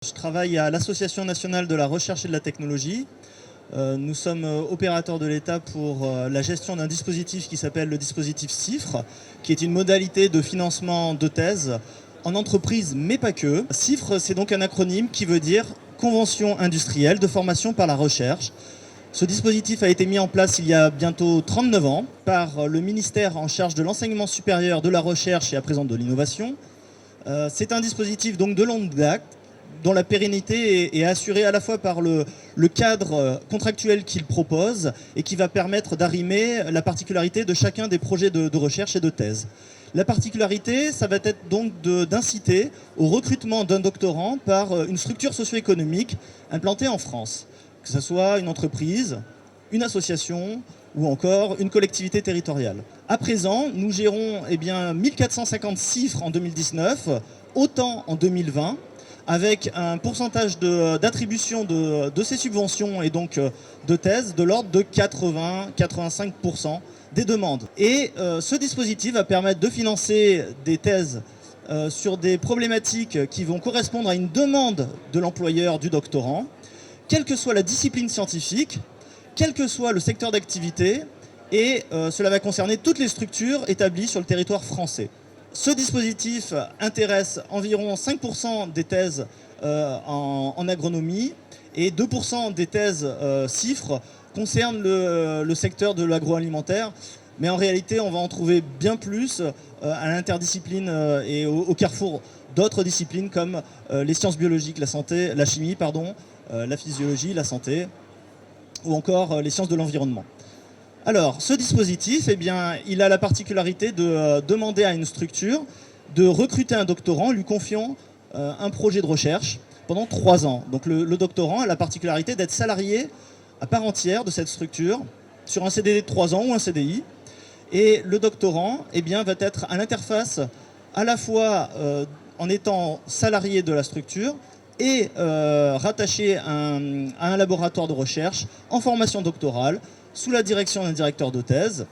Je travaille à l'Association nationale de la recherche et de la technologie. Nous sommes opérateurs de l'État pour la gestion d'un dispositif qui s'appelle le dispositif CIFRE, qui est une modalité de financement de thèse en entreprise, mais pas que. CIFRE, c'est donc un acronyme qui veut dire Convention industrielle de formation par la recherche. Ce dispositif a été mis en place il y a bientôt 39 ans par le ministère en charge de l'enseignement supérieur, de la recherche et à présent de l'innovation. C'est un dispositif donc de longue date, dont la pérennité est assurée à la fois par le cadre contractuel qu'il propose et qui va permettre d'arrimer la particularité de chacun des projets de recherche et de thèse. La particularité, ça va être donc d'inciter au recrutement d'un doctorant par une structure socio-économique implantée en France, que ce soit une entreprise, une association ou encore une collectivité territoriale. À présent, nous gérons 1450 CIFRE en 2019, autant en 2020, avec un pourcentage d'attribution de ces subventions et donc de thèses de l'ordre de 80-85% des demandes. Et ce dispositif va permettre de financer des thèses sur des problématiques qui vont correspondre à une demande de l'employeur du doctorant, quelle que soit la discipline scientifique, quel que soit le secteur d'activité, et cela va concerner toutes les structures établies sur le territoire français. Ce dispositif intéresse environ 5% des thèses en agronomie et 2% des thèses CIFRE concernent le secteur de l'agroalimentaire. Mais en réalité, on va en trouver bien plus à l'interdiscipline et au carrefour d'autres disciplines comme les sciences biologiques, la chimie, la physiologie, la santé ou encore les sciences de l'environnement. Alors, ce dispositif, il a la particularité de demander à une structure de recruter un doctorant, lui confiant un projet de recherche pendant 3 ans. Donc le doctorant a la particularité d'être salarié à part entière de cette structure sur un CDD de 3 ans ou un CDI. Et le doctorant va être à l'interface à la fois en étant salarié de la structure et rattaché à un laboratoire de recherche en formation doctorale, sous la direction d'un directeur de thèse,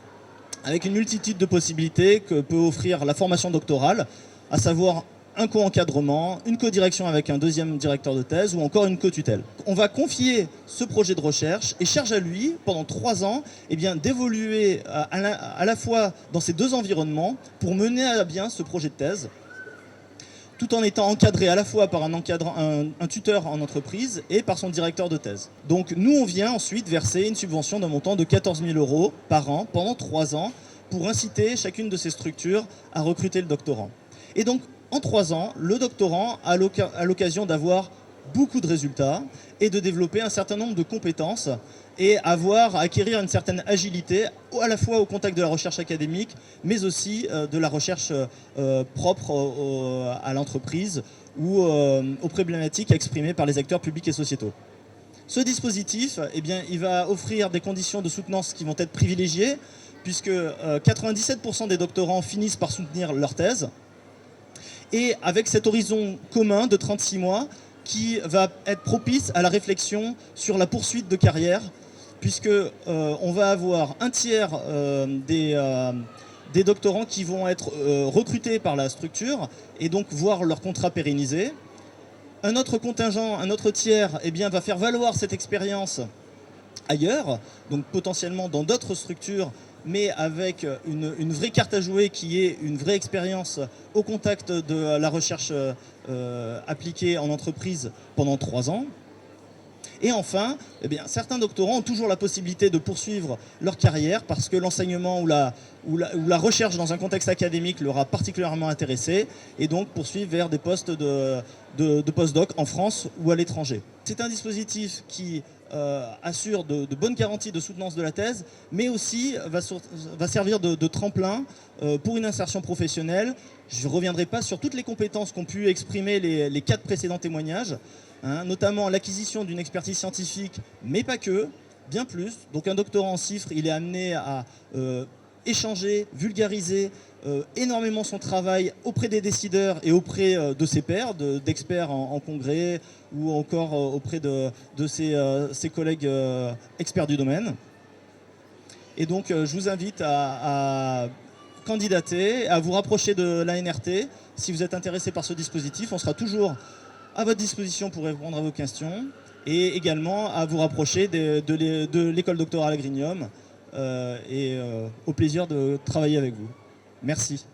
avec une multitude de possibilités que peut offrir la formation doctorale, à savoir un co-encadrement, une co-direction avec un deuxième directeur de thèse ou encore une co-tutelle. On va confier ce projet de recherche et charge à lui, pendant 3 ans, d'évoluer à la fois dans ces deux environnements pour mener à bien ce projet de thèse, tout en étant encadré à la fois par un tuteur en entreprise et par son directeur de thèse. Donc nous, on vient ensuite verser une subvention d'un montant de 14 000 € par an pendant 3 ans pour inciter chacune de ces structures à recruter le doctorant. Et donc, en 3 ans, le doctorant a l'occasion d'avoir beaucoup de résultats et de développer un certain nombre de compétences et acquérir une certaine agilité à la fois au contact de la recherche académique mais aussi de la recherche propre à l'entreprise ou aux problématiques exprimées par les acteurs publics et sociétaux. Ce dispositif, il va offrir des conditions de soutenance qui vont être privilégiées puisque 97% des doctorants finissent par soutenir leur thèse et avec cet horizon commun de 36 mois qui va être propice à la réflexion sur la poursuite de carrière, puisque on va avoir un tiers des doctorants qui vont être recrutés par la structure et donc voir leur contrat pérennisé. Un autre contingent, un autre tiers, va faire valoir cette expérience ailleurs, donc potentiellement dans d'autres structures, mais avec une vraie carte à jouer qui est une vraie expérience au contact de la recherche appliquée en entreprise pendant 3 ans. Et enfin, certains doctorants ont toujours la possibilité de poursuivre leur carrière parce que l'enseignement ou la recherche dans un contexte académique leur a particulièrement intéressé et donc poursuivre vers des postes de postdoc en France ou à l'étranger. C'est un dispositif qui assure de bonnes garanties de soutenance de la thèse, mais aussi va servir de tremplin pour une insertion professionnelle. Je ne reviendrai pas sur toutes les compétences qu'ont pu exprimer les 4 précédents témoignages, notamment l'acquisition d'une expertise scientifique, mais pas que, bien plus. Donc un doctorant en CIFRE, il est amené à échanger, vulgariser énormément son travail auprès des décideurs et auprès de ses pairs, d'experts en congrès ou encore auprès de ses collègues experts du domaine. Et donc je vous invite à candidater, à vous rapprocher de l'ANRT si vous êtes intéressé par ce dispositif. On sera toujours à votre disposition pour répondre à vos questions et également à vous rapprocher de l'école doctorale Agrinium et au plaisir de travailler avec vous. Merci.